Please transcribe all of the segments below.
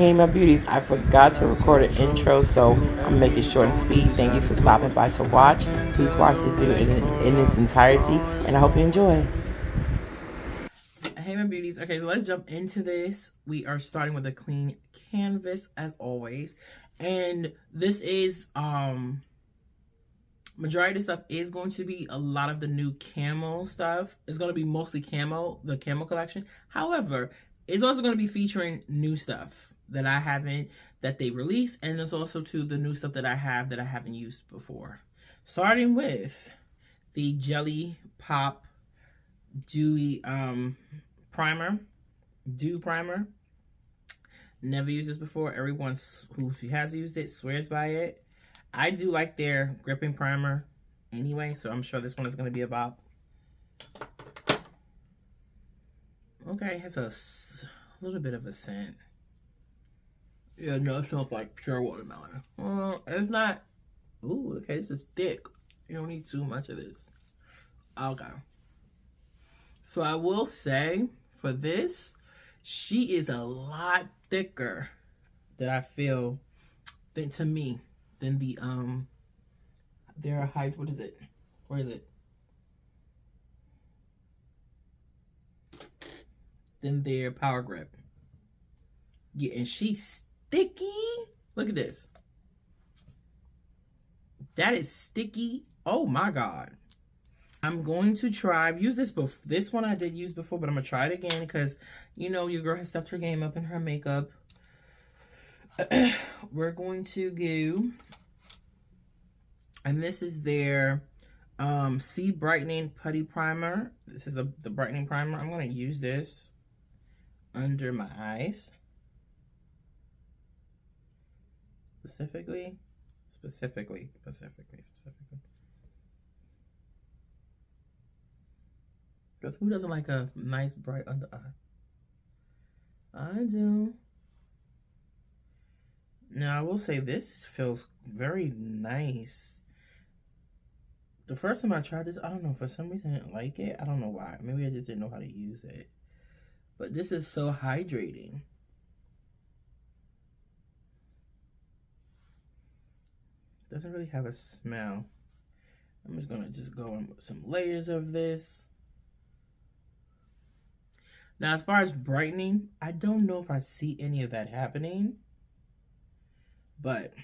Hey my beauties, I forgot to record an intro, so I'm making it short and sweet. Thank you for stopping by to watch. Please watch this video in its entirety, and I hope you enjoy. Hey my beauties, okay, so let's jump into this. We are starting with a clean canvas as always, and this is majority of the stuff is going to be a lot of the new Camo stuff. It's going to be mostly Camo, the Camo collection. However, it's also going to be featuring new stuff that I haven't, that they released, and there's also to the new stuff that I have that I haven't used before. Starting with the JellyPop Dewy Primer, Dew Primer. Never used this before. Everyone who has used it swears by it. I do like their gripping primer anyway, so I'm sure this one is going to be a bop. Okay, it has a little bit of a scent. Yeah, no, it smells like pure watermelon. It's not. Ooh, okay, this is thick. You don't need too much of this. Okay. So I will say, for this, she is a lot thicker that I feel than to me than the their height. What is it? Where is it? Than their Power Grip. Yeah, and she's sticky. Look at this. That is sticky. Oh my god. I'm going to try. I've used this before. This one I did use before, but I'm gonna try it again because you know your girl has stepped her game up in her makeup. We're going to go, and this is their C Brightening Putty Primer. This is the brightening primer. I'm going to use this under my eyes. Specifically. Because who doesn't like a nice bright under eye? I do. Now, I will say this feels very nice. The first time I tried this, I don't know, for some reason I didn't like it. I don't know why. Maybe I just didn't know how to use it. But this is so hydrating. Doesn't really have a smell. I'm just gonna go in with some layers of this. Now, as far as brightening, I don't know if I see any of that happening. But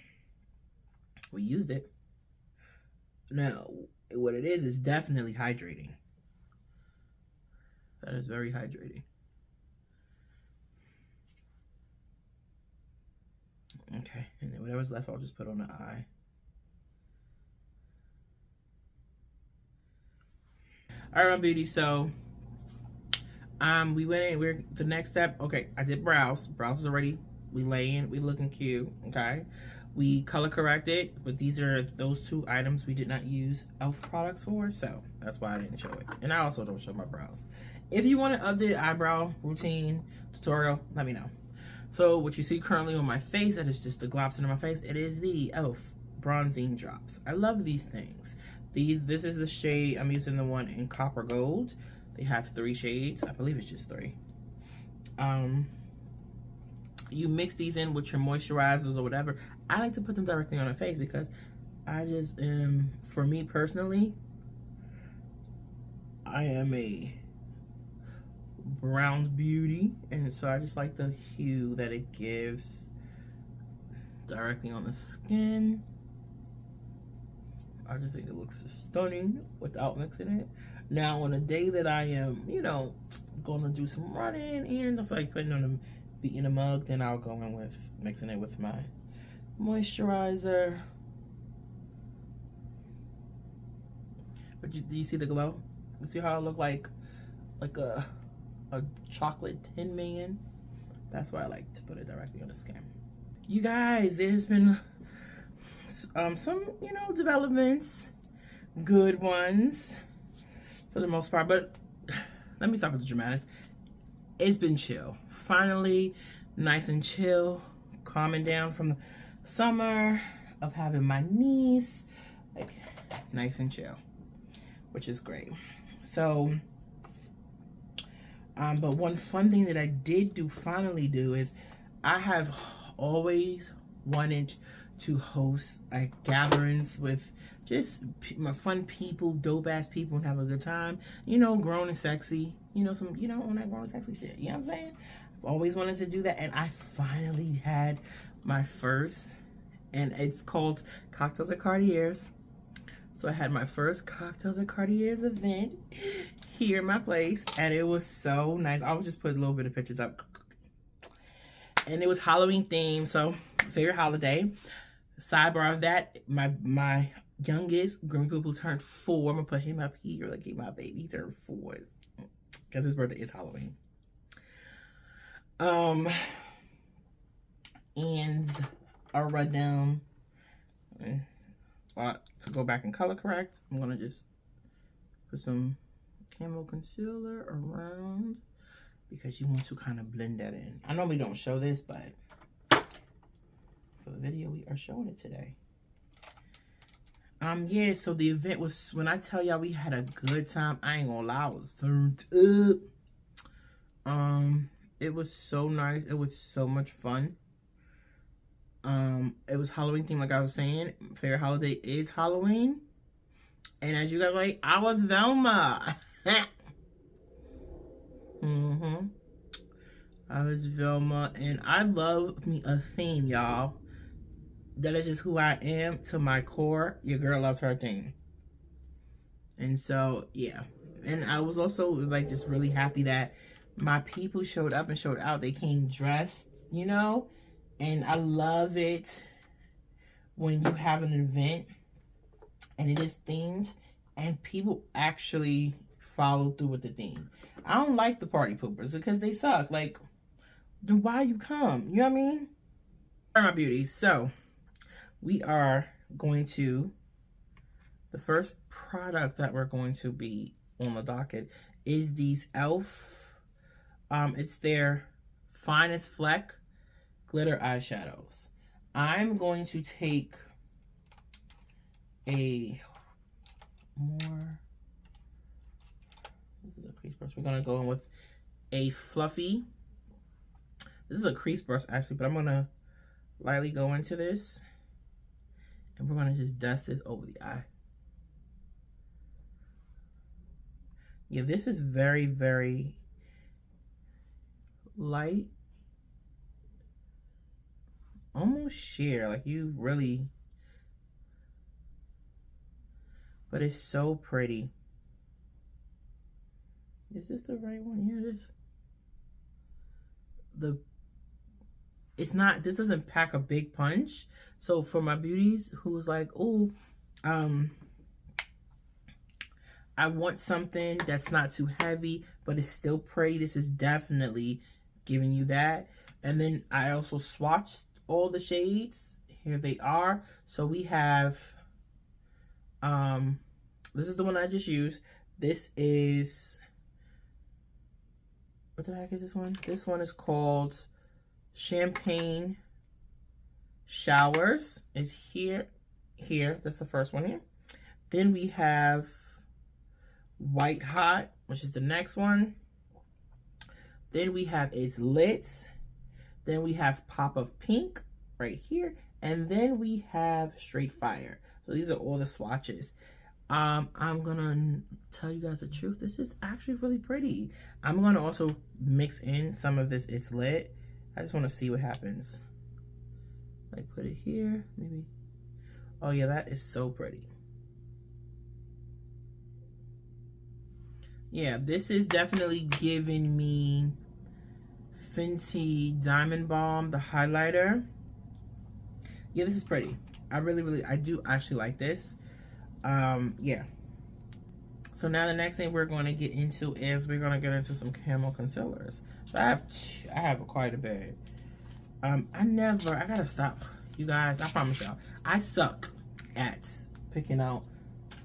we used it. Now, what it is definitely hydrating. That is very hydrating. Okay, and then whatever's left, I'll just put on the eye. All right, my beauty. So, we went in. We're the next step. Okay, I did brows. Brows is already. We laying. We looking cute. Okay. We color corrected, but these are those two items we did not use e.l.f. products for, so that's why I didn't show it. And I also don't show my brows. If you want an updated eyebrow routine tutorial, let me know. So what you see currently on my face, that is just the glops into my face. It is the e.l.f. bronzing drops. I love these things. This is the shade. I'm using the one in copper gold. They have 3 shades. I believe it's just 3. You mix these in with your moisturizers or whatever. I like to put them directly on the face because I just am, for me personally, I am a brown beauty, and so I just like the hue that it gives directly on the skin. I just think it looks stunning without mixing it. Now, on a day that I am, you know, gonna do some running and stuff like putting on them, beating a mug, then I'll go in with mixing it with my moisturizer. But do you see the glow? You see how I look like a chocolate Tin Man? That's why I like to put it directly on the skin. You guys, there's been some, you know, developments, good ones for the most part, but let me stop with the dramatics. It's been chill. Finally, nice and chill, calming down from the summer of having my niece, like nice and chill, which is great. So, but one fun thing that I did finally do is I have always wanted to host like gatherings with just my fun people, dope ass people, and have a good time. You know, grown and sexy. You know, some, you know, on that grown and sexy shit. You know what I'm saying? I've always wanted to do that, and I finally had my first, and it's called Cocktails at Cartier's. So I had my first Cocktails at Cartier's event here in my place, and it was so nice. I'll just put a little bit of pictures up. And it was Halloween themed, so favorite holiday. Sidebar of that, my youngest, Grimmy Poo Poo, turned 4. I'm gonna put him up here, like my baby. He turned 4 because his birthday is Halloween. And I wrote down, to go back and color correct, I'm gonna just put some camo concealer around because you want to kind of blend that in. I normally don't show this, but for the video, we are showing it today. Yeah, so the event was, when I tell y'all we had a good time, I ain't gonna lie, I was turned up. It was so nice. It was so much fun. It was Halloween themed, like I was saying. Favorite holiday is Halloween. And as you guys like, I was Velma. I was Velma, and I love me a theme, y'all. That is just who I am to my core. Your girl loves her theme. And so, yeah. And I was also, like, just really happy that my people showed up and showed out. They came dressed, you know? And I love it when you have an event and it is themed and people actually follow through with the theme. I don't like the party poopers because they suck. Like, then why you come? You know what I mean? All right, my beauties. So, we are going to, the first product that we're going to be on the docket is these e.l.f. It's their Finest Fleck glitter eyeshadows. I'm going to take a more, this is a crease brush. We're gonna go in with a fluffy, this is a crease brush actually, but I'm gonna lightly go into this and we're gonna just dust this over the eye. Yeah, this is very, very light. Almost sheer, like you've really, but it's so pretty. Is this the right one? Yeah, it is. It's not, this doesn't pack a big punch. So for my beauties who's like, oh, I want something that's not too heavy, but it's still pretty. This is definitely giving you that. And then I also swatched all the shades. Here they are. So we have, this is the one I just used. This is, what the heck is this one? This one is called Champagne Showers. It's here. That's the first one here. Then we have White Hot, which is the next one. Then we have It's Lit. Then we have Pop of Pink right here. And then we have Straight Fire. So these are all the swatches. I'm gonna tell you guys the truth. This is actually really pretty. I'm gonna also mix in some of this It's Lit. I just wanna see what happens. Like put it here, maybe. Oh yeah, that is so pretty. Yeah, this is definitely giving me Fenty Diamond Balm, the highlighter. Yeah, this is pretty. I do actually like this. Yeah. So now the next thing we're going to get into is we're going to get into some camo concealers. So I have quite a bit. I gotta stop, you guys. I promise y'all, I suck at picking out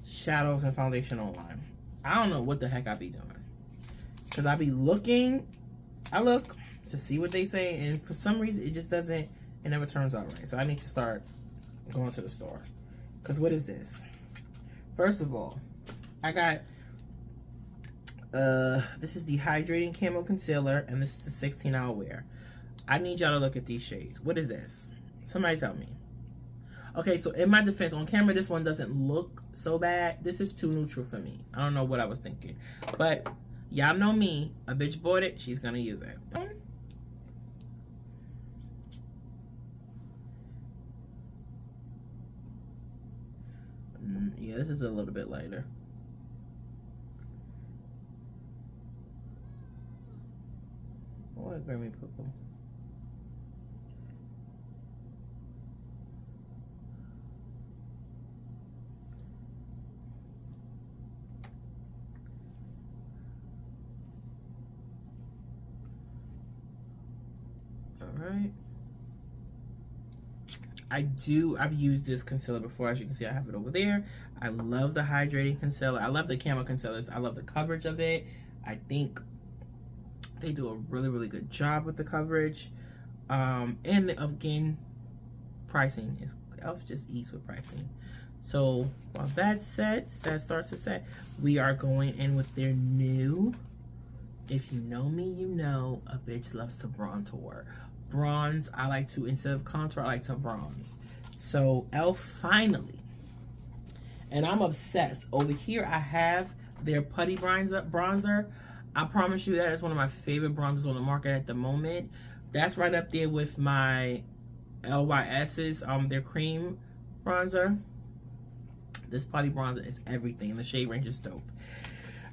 shadows and foundation online. I don't know what the heck I be doing. Because I be looking, I look to see what they say, and for some reason, it just doesn't, it never turns out right. So I need to start going to the store. Because what is this? First of all, I got, this is the Hydrating Camo Concealer, and this is the 16-hour wear. I need y'all to look at these shades. What is this? Somebody tell me. Okay, so in my defense, on camera, this one doesn't look so bad. This is too neutral for me. I don't know what I was thinking. But y'all know me. A bitch bought it. She's going to use it. Yeah, this is a little bit lighter. What Grammy purple? Alright. I've used this concealer before. As you can see, I have it over there. I love the hydrating concealer. I love the Camo concealers. I love the coverage of it. I think they do a really, really good job with the coverage. And again, pricing is e.l.f. just eats with pricing. So while that starts to set, we are going in with their new, if you know me, you know a bitch loves to bronzer. Bronze, I like to, instead of contour, I like to bronze. So e.l.f. finally, and I'm obsessed. Over here I have their putty bronzer. I promise you that is one of my favorite bronzers on the market at the moment. That's right up there with my LYS's, their cream bronzer. This putty bronzer is everything. The shade range is dope.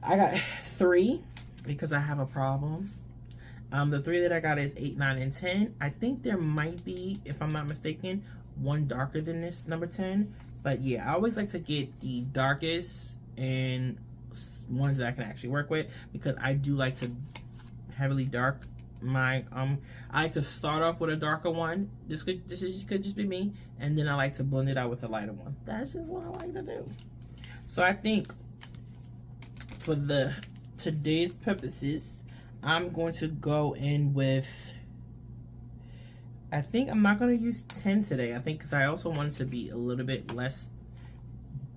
I got 3 because I have a problem. The 3 that I got is 8, 9, and 10. I think there might be, if I'm not mistaken, one darker than this, number 10. But yeah, I always like to get the darkest and ones that I can actually work with, because I do like to heavily dark my, I like to start off with a darker one. This could just be me. And then I like to blend it out with a lighter one. That's just what I like to do. So I think for today's purposes, I'm going to go in with, I think I'm not going to use 10 today. I think because I also want it to be a little bit less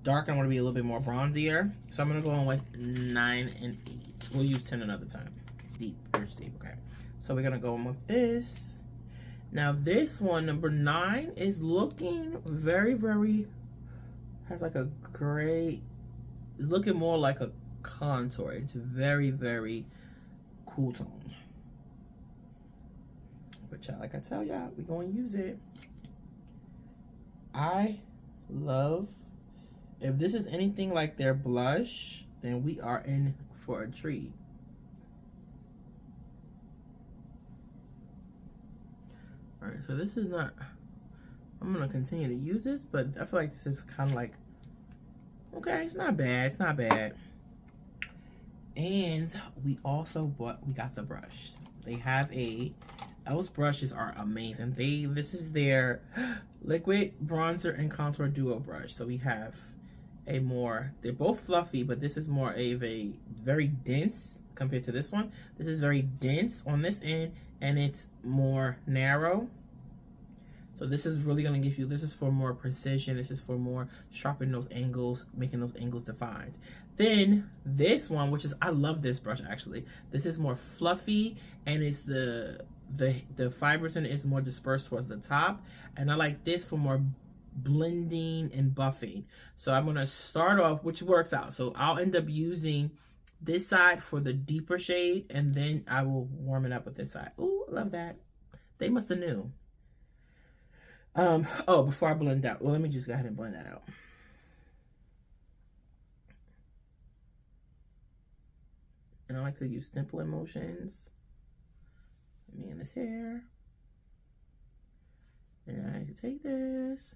dark. I want to be a little bit more bronzier. So I'm going to go in with 9 and 8. We'll use 10 another time. Deep, first deep, okay. So we're going to go in with this. Now this one, number 9, is looking very, very, has like a gray, it's looking more like a contour. It's very, very cool tone. But y'all, like I tell y'all, we're going to use it. I love, if this is anything like their blush, then we are in for a treat. All right, so this is not, I'm going to continue to use this, but I feel like this is kind of like, okay, it's not bad, it's not bad. And we also got the brush. They have those brushes are amazing. This is their liquid bronzer and contour duo brush. So we have they're both fluffy, but this is more of a very dense compared to this one. This is very dense on this end, and it's more narrow. So this is really going to give you, this is for more precision. This is for more sharpening those angles, making those angles defined. Then this one, which is, I love this brush actually. This is more fluffy, and it's the fibers in it is more dispersed towards the top. And I like this for more blending and buffing. So I'm going to start off, which works out. So I'll end up using this side for the deeper shade, and then I will warm it up with this side. Ooh, I love that. They must have knew. Oh, before I blend out, well, let me just go ahead and blend that out. And I like to use simple motions. Let me in this hair. And I like to take this.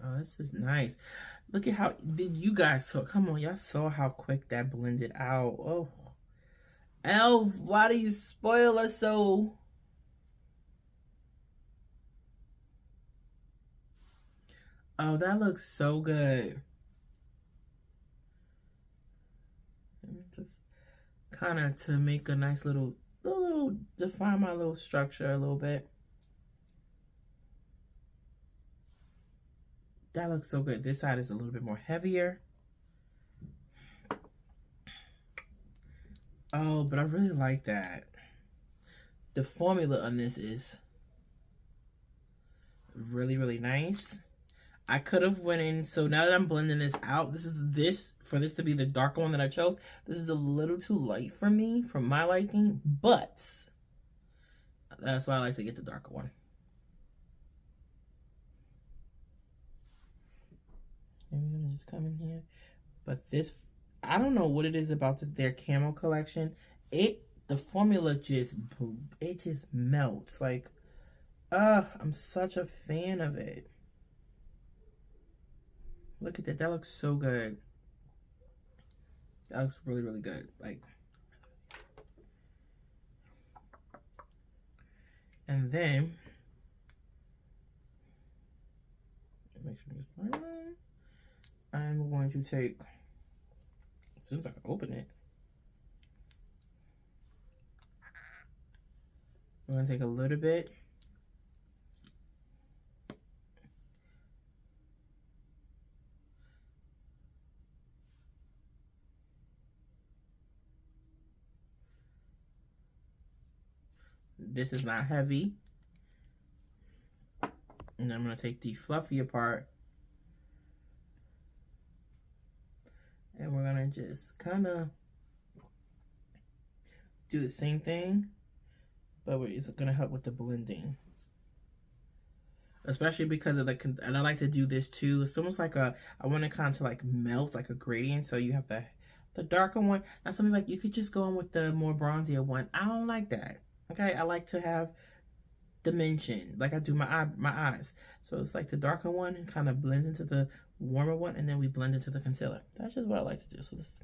Oh, this is nice. Look at how, did you guys, so come on, y'all saw how quick that blended out. Oh, Elle, why do you spoil us so? Oh, that looks so good. Just kind of to make a nice little, define my little structure a little bit. That looks so good. This side is a little bit more heavier. Oh, but I really like that. The formula on this is really, really nice. I could have went in, so now that I'm blending this out, for this to be the darker one that I chose, this is a little too light for me, for my liking, but that's why I like to get the darker one. And we're gonna just come in here. But this, I don't know what it is about their Camo collection. The formula just melts. Like, I'm such a fan of it. Look at that. That looks so good. That looks really, really good. Like, and then make sure this part on. I'm going to take, as soon as I can open it, we're going to take a little bit. This is not heavy. And I'm going to take the fluffier part. And we're going to just kind of do the same thing, but it's going to help with the blending. Especially because of and I like to do this too. It's almost like I want to kind of like melt like a gradient. So you have the darker one. Now something like you could just go in with the more bronzier one. I don't like that. Okay, I like to have dimension, like I do my eyes. So it's like the darker one kind of blends into the warmer one, and then we blend into the concealer. That's just what I like to do. So this,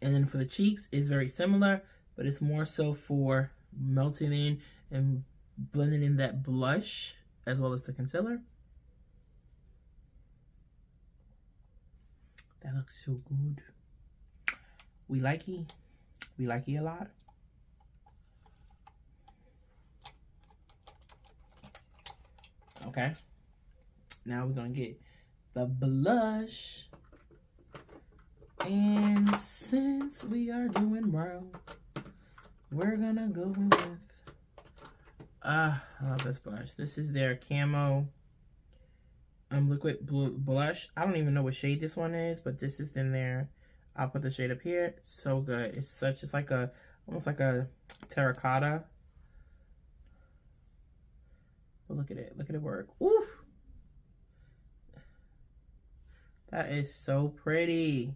and then for the cheeks, it's very similar, but it's more so for melting in and blending in that blush as well as the concealer. That looks so good. We like it a lot. Okay, now we're gonna get the blush, and since we are doing brown, we're gonna go with I love this blush. This is their Camo liquid blush. I don't even know what shade this one is, but this is in there. I'll put the shade up here. So good. It's like almost like a terracotta. But look at it. Look at it work. Oof. That is so pretty.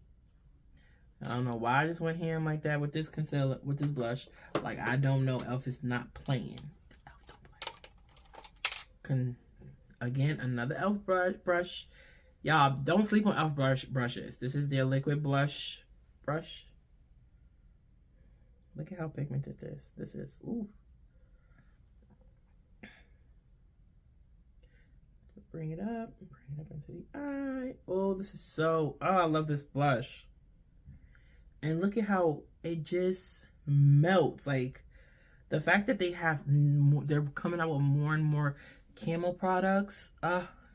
I don't know why I just went ham like that with this concealer, with this blush. Like, I don't know. Elf is not playing. Elf don't play. Again, another Elf brush. Y'all, don't sleep on Elf brushes. This is their liquid blush brush. Look at how pigmented this is. Ooh. Bring it up into the eye. Oh, this is so, I love this blush. And look at how it just melts. Like, the fact that they have they're coming out with more and more Camo products.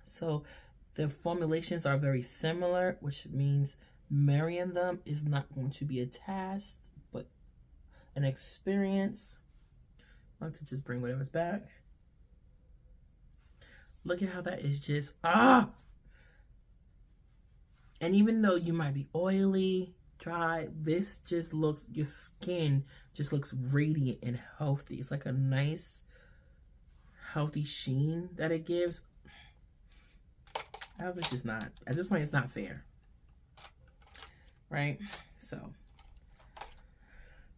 So the formulations are very similar, which means marrying them is not going to be a task, but an experience. I like to just bring whatever's back. Look at how that is just, and even though you might be oily, dry, this just looks, your skin just looks radiant and healthy. It's like a nice, healthy sheen that it gives. It's just not, at this point, it's not fair. Right? So,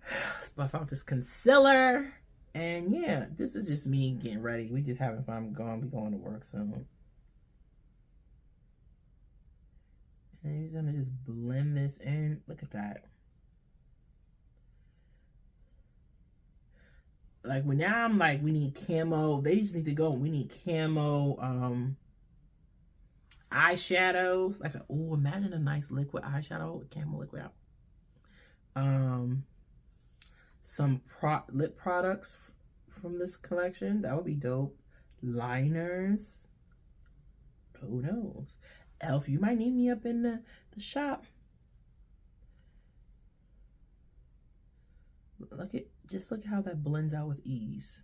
let's buff out this concealer. And yeah, this is just me getting ready. We just having fun. I'm going to be going to work soon. And you're gonna just blend this in. Look at that. Like, when now I'm like, we need Camo. They just need to go. We need Camo eyeshadows. Like, oh, imagine a nice liquid eyeshadow with Camo liquid out. Some lip products from this collection. That would be dope. Liners. Who knows? Elf, you might need me up in the shop. Just look at how that blends out with ease.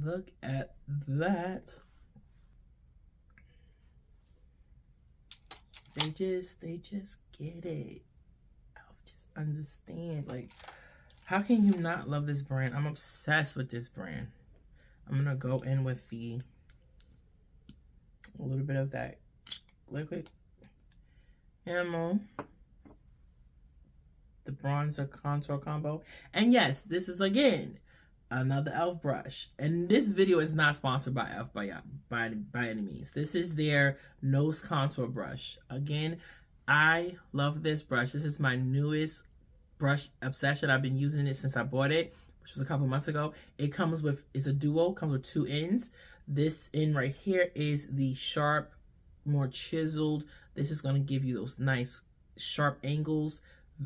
Look at that. They just get it. Elf just understands. Like, how can you not love this brand? I'm obsessed with this brand. I'm gonna go in with a little bit of that liquid Camo, the bronzer contour combo. And yes, this is again another elf brush, and this video is not sponsored by elf by any means. This is their nose contour brush. Again, I love this brush. This is my newest brush obsession. I've been using it since I bought it, which was a couple months ago. It comes with, it's a duo, comes with 2 ends. This end right here is the sharp, more chiseled. This is going to give you those nice sharp angles,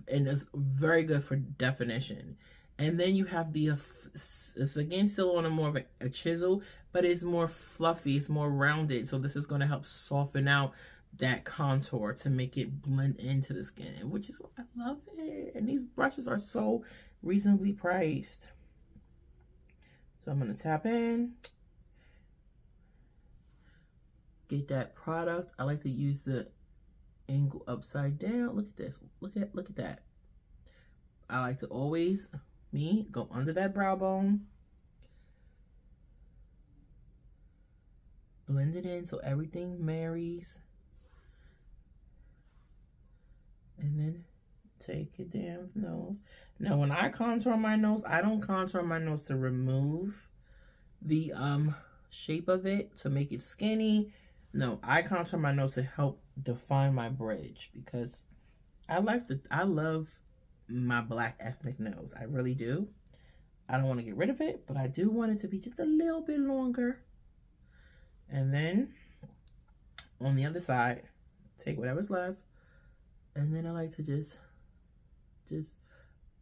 and it's very good for definition. And then you have the, it's again still on a more of a chisel, but it's more fluffy, it's more rounded. So this is going to help soften out that contour to make it blend into the skin, which is, I love it. And these brushes are so reasonably priced. So I'm going to tap in, get that product. I like to use the angle upside down. Look at this. Look at that. I like to always go under that brow bone, blend it in so everything marries, and then take it down the nose. Now when I contour my nose, I don't contour my nose to remove the shape of it, to make it skinny. No, I contour my nose to help define my bridge, because I love my black ethnic nose. I really do. I don't want to get rid of it, but I do want it to be just a little bit longer. And then on the other side, take whatever's left, and then I like to just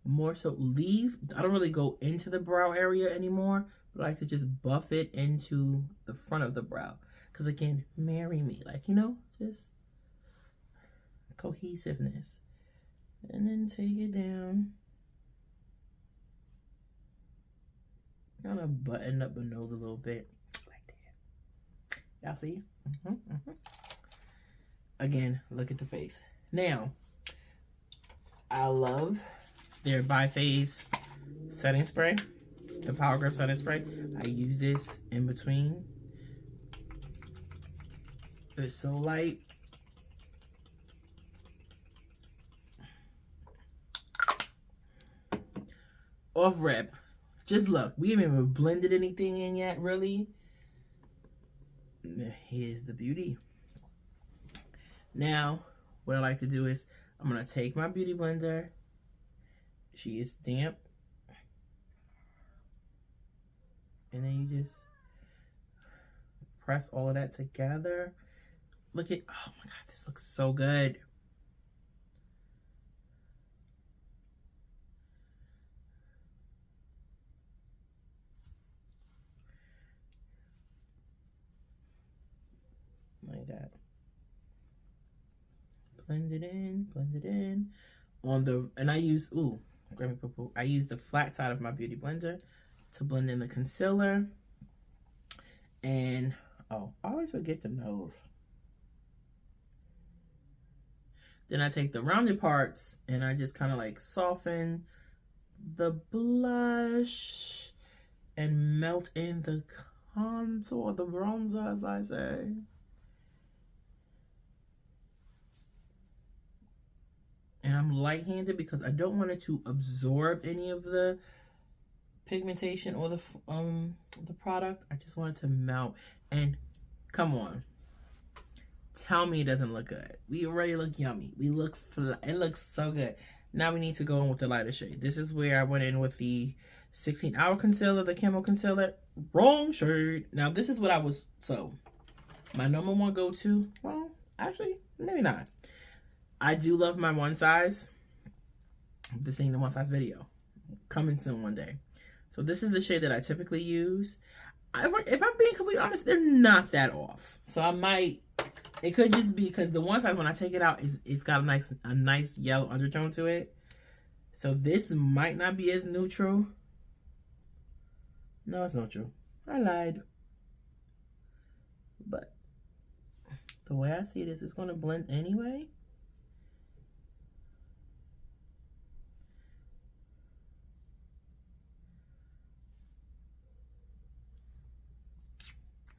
more so leave. I don't really go into the brow area anymore, but I like to just buff it into the front of the brow. Because again, marry me, like, you know, just cohesiveness. And then take it down. Kind of button up the nose a little bit, like that. Y'all see? Again, look at the face. Now, I love their Biphase setting spray, the Power Grip setting spray. I use this in between. It's so light. Off rip. Just look, we haven't even blended anything in yet, really. Here's the beauty. Now, what I like to do is, I'm gonna take my beauty blender. She is damp. And then you just press all of that together. Look at, oh my God, this looks so good. Like that. Blend it in. On the, and I use, ooh, grab me purple. I use the flat side of my beauty blender to blend in the concealer. And, oh, I always forget the nose. Then I take the rounded parts and I just kind of like soften the blush and melt in the contour, the bronzer, as I say. And I'm light-handed because I don't want it to absorb any of the pigmentation or the product. I just want it to melt. And come on, tell me it doesn't look good. We already look yummy. We look it looks so good. Now we need to go in with the lighter shade. This is where I went in with the 16-hour concealer, the Camo concealer. Wrong shade. Now this is what I was, so my number one go-to, well, actually, maybe not. I do love my one size. This ain't the one size video. Coming soon one day. So this is the shade that I typically use. If I'm being completely honest, they're not that off. So I might It could just be because the one side when I take it out, it's got a nice yellow undertone to it. So this might not be as neutral. No, it's neutral. I lied. But the way I see this, it's going to blend anyway.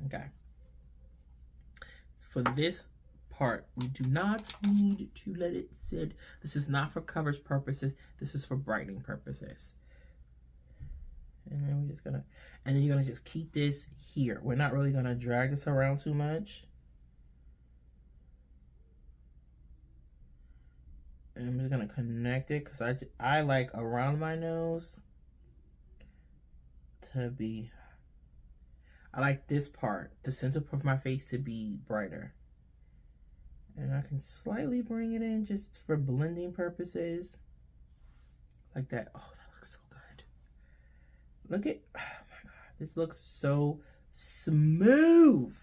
Okay. For this part, we do not need to let it sit. This is not for coverage purposes. This is for brightening purposes. And then we're just gonna, and then you're gonna just keep this here. We're not really gonna drag this around too much. And I'm just gonna connect it because I like around my nose to be, I like this part, the center of my face to be brighter. And I can slightly bring it in just for blending purposes. Like that. Oh, that looks so good. Look at, oh my God, this looks so smooth.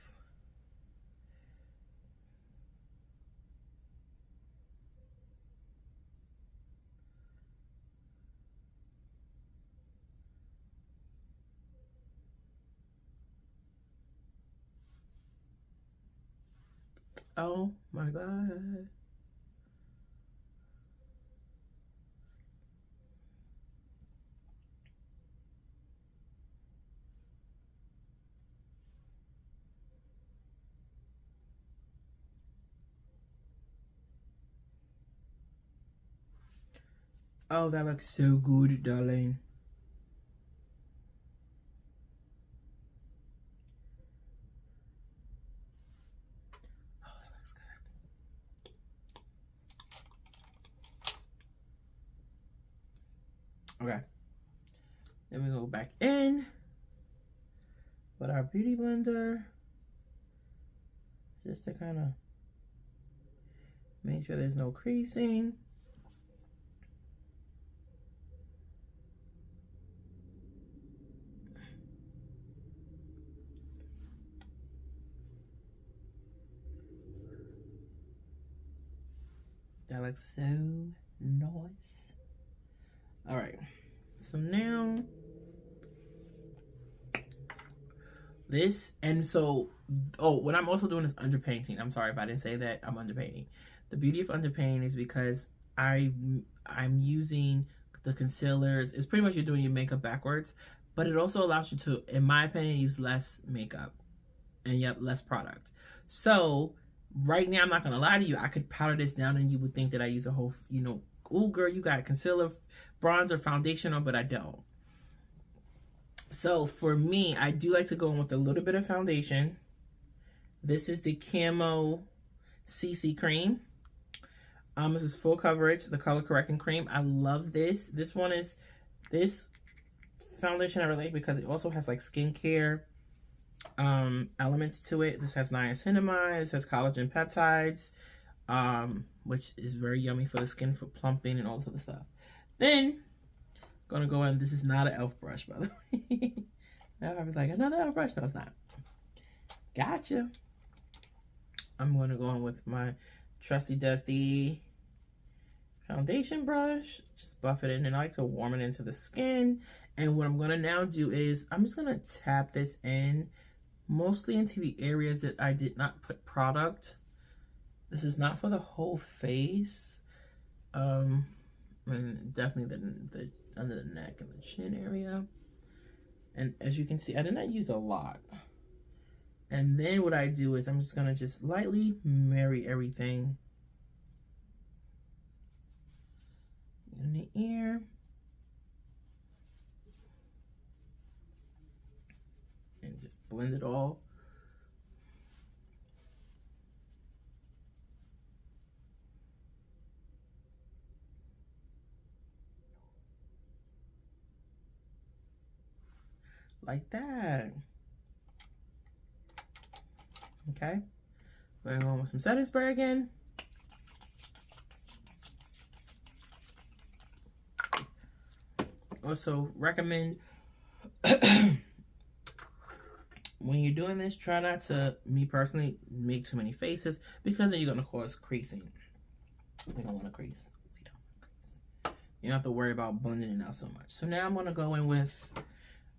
Oh my God. Oh, that looks so good, darling. Oh, that looks good. Okay. Then we go back in with our beauty blender. Just to kind of make sure there's no creasing. That looks so nice. All right, so now this, and so, oh, what I'm also doing is underpainting. I'm sorry if I didn't say that. I'm underpainting. The beauty of underpainting is because I'm using the concealers. It's pretty much you're doing your makeup backwards, but it also allows you to, in my opinion, use less makeup and yet less product. So right now, I'm not gonna lie to you, I could powder this down and you would think that I use a whole, you know, oh girl, you got concealer, bronzer, foundation on, but I don't. So for me, I do like to go in with a little bit of foundation. This is the Camo CC cream. This is full coverage, the color correcting cream. I love this. This one is, this foundation I really like because it also has like skincare elements to it. This has niacinamide, this has collagen peptides, which is very yummy for the skin, for plumping and all this other stuff. Then gonna go in, this is not an e.l.f. brush, by the way. Now I was like, another e.l.f. brush? No, it's not. Gotcha. I'm gonna go in with my trusty dusty foundation brush, just buff it in, and I like to warm it into the skin. And what I'm gonna now do is I'm just gonna tap this in mostly into the areas that I did not put product. This is not for the whole face. And definitely the under the neck and the chin area. And as you can see, I did not use a lot. And then what I do is I'm just gonna just lightly marry everything in the ear. And just blend it all. Like that. Okay. Going on with some setting spray again. Also recommend when you're doing this, try not to, me personally, make too many faces, because then you're going to cause creasing. We don't want to crease. We don't want to crease. You don't have to worry about blending it out so much. So now I'm going to go in with,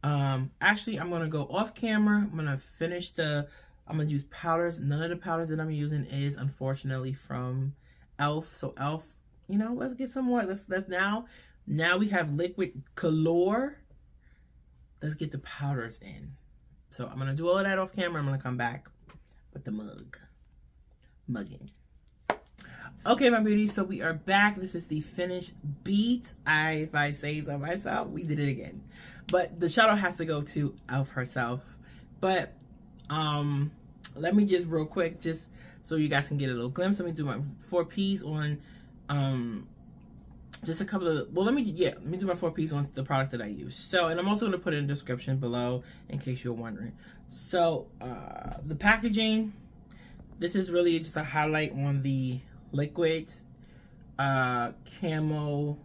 actually, I'm going to go off camera. I'm going to finish I'm going to use powders. None of the powders that I'm using is, unfortunately, from e.l.f. So e.l.f., you know, let's get some more. Let's now we have liquid color. Let's get the powders in. So I'm going to do all of that off camera. I'm going to come back with the mugging. Okay, my beauties, so we are back. This is the finished beat. If I say so myself, we did it again. But the shout out has to go to e.l.f. herself. But let me just real quick, just so you guys can get a little glimpse. Let me do my 4 Ps on just a couple of, well, let me do my 4 Ps on the product that I use. So, and I'm also going to put it in the description below in case you're wondering. So, the packaging, this is really just a highlight on the liquid Camo,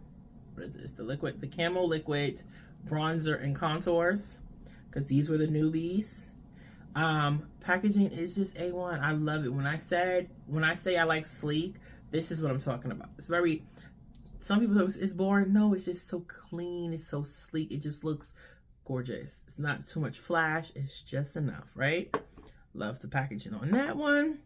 what is this? The Camo liquid bronzer and contours, because these were the newbies. Packaging is just A1. I love it. When I say I like sleek, this is what I'm talking about. It's very, some people say it's boring. No, it's just so clean. It's so sleek. It just looks gorgeous. It's not too much flash. It's just enough, right? Love the packaging on that one.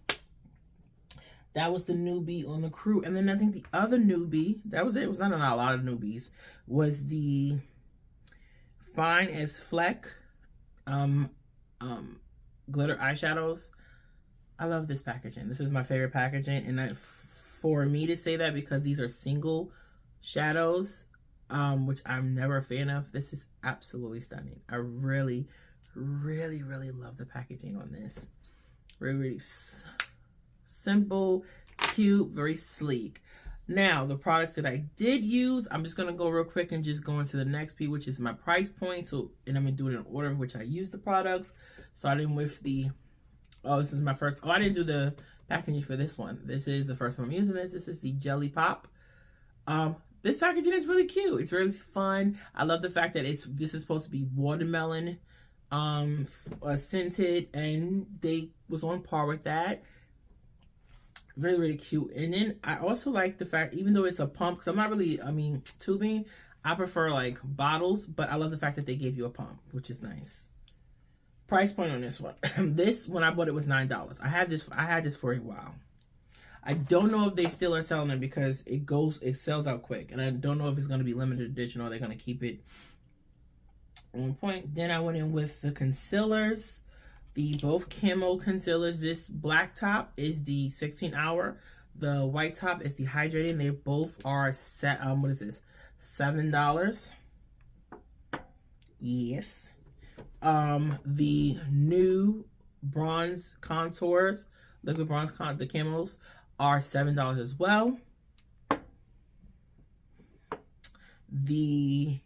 That was the newbie on the crew. And then I think the other newbie, that was it. It was not a lot of newbies. Was the Fine as Fleck glitter eyeshadows. I love this packaging. This is my favorite packaging. And for me to say that, because these are single shadows, which I'm never a fan of, this is absolutely stunning. I really, really, really love the packaging on this. Really, really simple, cute, very sleek. Now, the products that I did use, I'm just going to go real quick and just go into the next P, which is my price point. So, and I'm going to do it in order of which I use the products. Starting with the, this is my first, I didn't do the packaging for this one. This is the first time I'm using this. This is the JellyPop. This packaging is really cute. It's really fun. I love the fact that this is supposed to be watermelon scented, and they was on par with that. Really, really cute. And then I also like the fact, even though it's a pump, because I'm not really, tubing, I prefer like bottles, but I love the fact that they gave you a pump, which is nice. Price point on this one. This, when I bought it, was $9. I had this for a while. I don't know if they still are selling it, because it sells out quick. And I don't know if it's going to be limited edition or they're going to keep it on point. Then I went in with the concealers. Both Camo concealers. This black top is the 16-hour. The white top is the Hydrating. They both are set. What is this? $7. Yes. The new bronze contours, liquid bronze the Camos, are $7 as well. The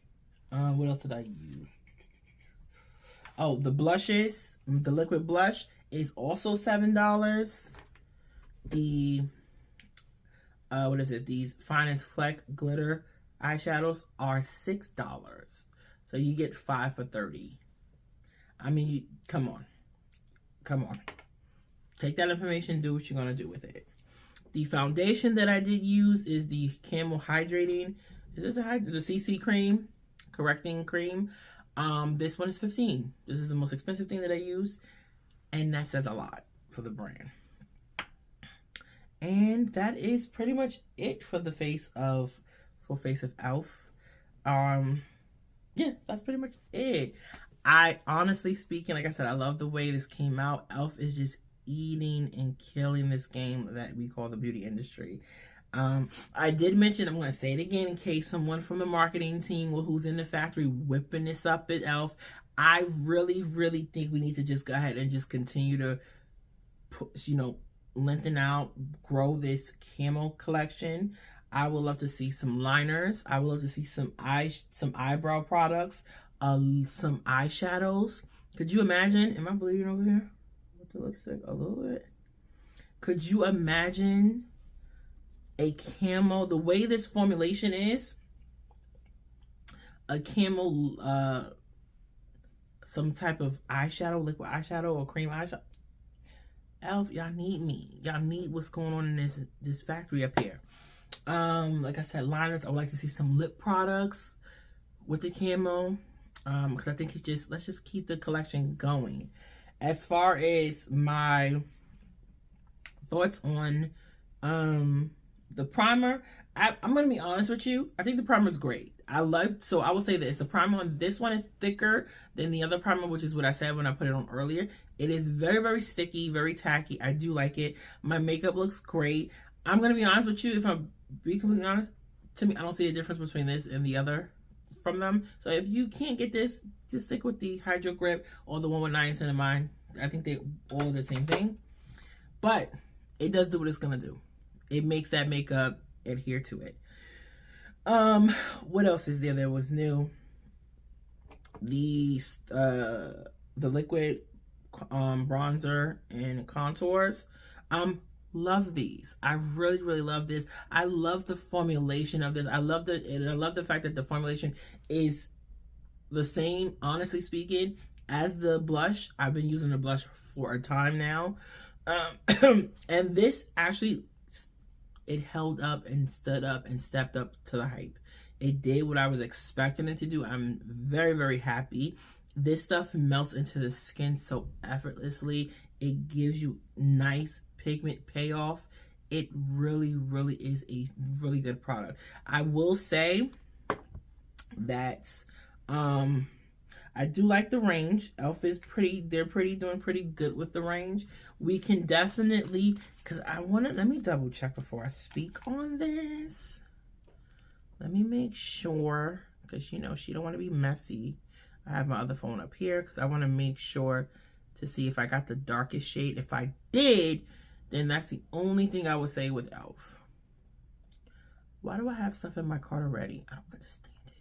what else did I use? Oh, the blushes, the liquid blush is also $7. The, what is it? These Fine as Fleck glitter eyeshadows are $6. So you get 5 for $30. I mean, come on. Come on. Take that information, do what you're going to do with it. The foundation that I did use is the Camo Hydrating. Is this the CC cream? Correcting cream. This one is $15. This is the most expensive thing that I use, and that says a lot for the brand. And that is pretty much it for the full face of e.l.f. Yeah, that's pretty much it. I honestly speaking, like I said, I love the way this came out. e.l.f. is just eating and killing this game that we call the beauty industry. I did mention, I'm going to say it again in case someone from the marketing team who's in the factory whipping this up at e.l.f. I really, really think we need to just go ahead and just continue to push, lengthen out, grow this Camo collection. I would love to see some liners. I would love to see some eyebrow products, some eyeshadows. Could you imagine? Am I bleeding over here with the lipstick? A little bit. Could you imagine a Camo, the way this formulation is, a Camo some type of eyeshadow, liquid eyeshadow or cream eyeshadow, Elf, y'all need me. Y'all need what's going on in this factory up here. Like I said, liners. I would like to see some lip products with the camo. Because I think it's just, let's just keep the collection going. As far as my thoughts on the primer, I'm gonna be honest with you. I think the primer is great. I will say this: the primer on this one is thicker than the other primer, which is what I said when I put it on earlier. It is very, very sticky, very tacky. I do like it. My makeup looks great. I'm gonna be honest with you. If I'm being completely honest, to me, I don't see a difference between this and the other from them. So if you can't get this, just stick with the Hydro Grip or the one with niacinamide. I think they all the same thing, but it does do what it's gonna do. It makes that makeup adhere to it. What else is there that was new? The liquid bronzer and contours. Love these. I really, really love this. I love the formulation of this. I love the fact that the formulation is the same, honestly speaking, as the blush. I've been using the blush for a time now. And this actually, it held up and stood up and stepped up to the hype. It did what I was expecting it to do. I'm very, very happy. This stuff melts into the skin so effortlessly. It gives you nice pigment payoff. It really, really is a really good product. I will say that I do like the range. Elf is doing pretty good with the range. We can definitely, because let me double check before I speak on this. Let me make sure, because you know, she don't want to be messy. I have my other phone up here because I want to make sure to see if I got the darkest shade. If I did, then that's the only thing I would say with Elf. Why do I have stuff in my cart already? I don't understand it.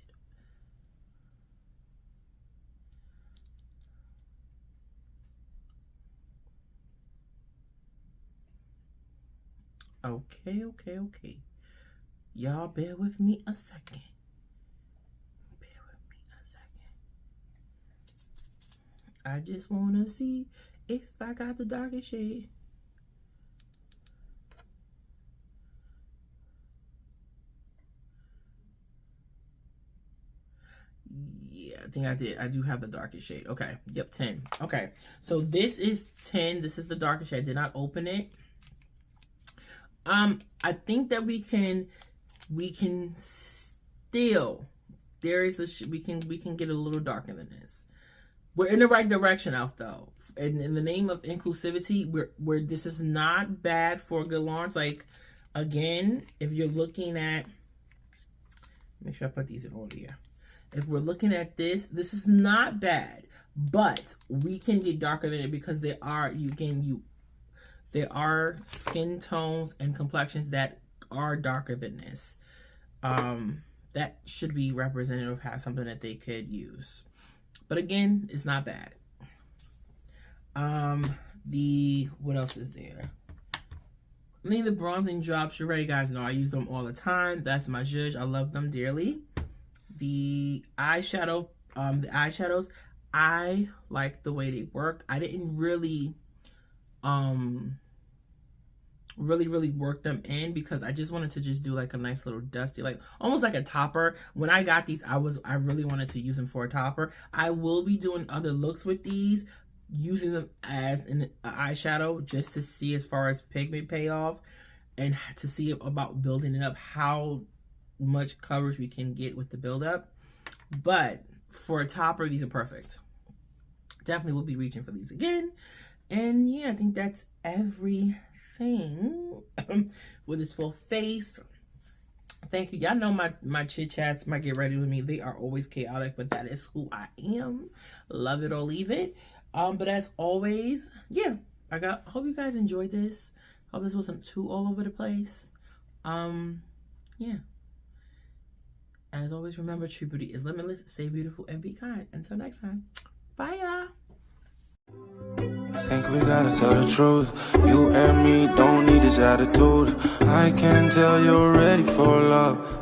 Okay. Y'all bear with me a second. I just want to see if I got the darkest shade. Yeah, I think I did. I do have the darkest shade. Okay. Yep, 10. Okay. So this is 10. This is the darkest shade. I did not open it. I think that we can still, we can get a little darker than this. We're in the right direction, Elf, though. And in the name of inclusivity, this is not bad for a good launch. Like, again, if you're looking at, make sure I put these in order here. If we're looking at this is not bad, but we can get darker than it because there are skin tones and complexions that are darker than this. That should be representative of something that they could use. But again, it's not bad. What else is there? I mean, the bronzing drops, you already guys know I use them all the time. That's my zhuzh. I love them dearly. The eyeshadows, I like the way they worked. I didn't really work them in because I just wanted to just do like a nice little dusty, like almost like a topper. When I got these, I really wanted to use them for a topper. I will be doing other looks with these, using them as an eyeshadow just to see as far as pigment payoff and to see about building it up, how much coverage we can get with the buildup. But for a topper, these are perfect. Definitely will be reaching for these again. And yeah, I think that's everything with this full face. Thank you. Y'all know my chit chats, my get ready with me, they are always chaotic, but that is who I am. Love it or leave it. But as always, yeah, I hope you guys enjoyed this. Hope this wasn't too all over the place. Yeah. As always, remember, true beauty is limitless. Stay beautiful and be kind. Until next time. Bye, y'all. I think we gotta tell the truth. You and me don't need this attitude. I can tell you're ready for love.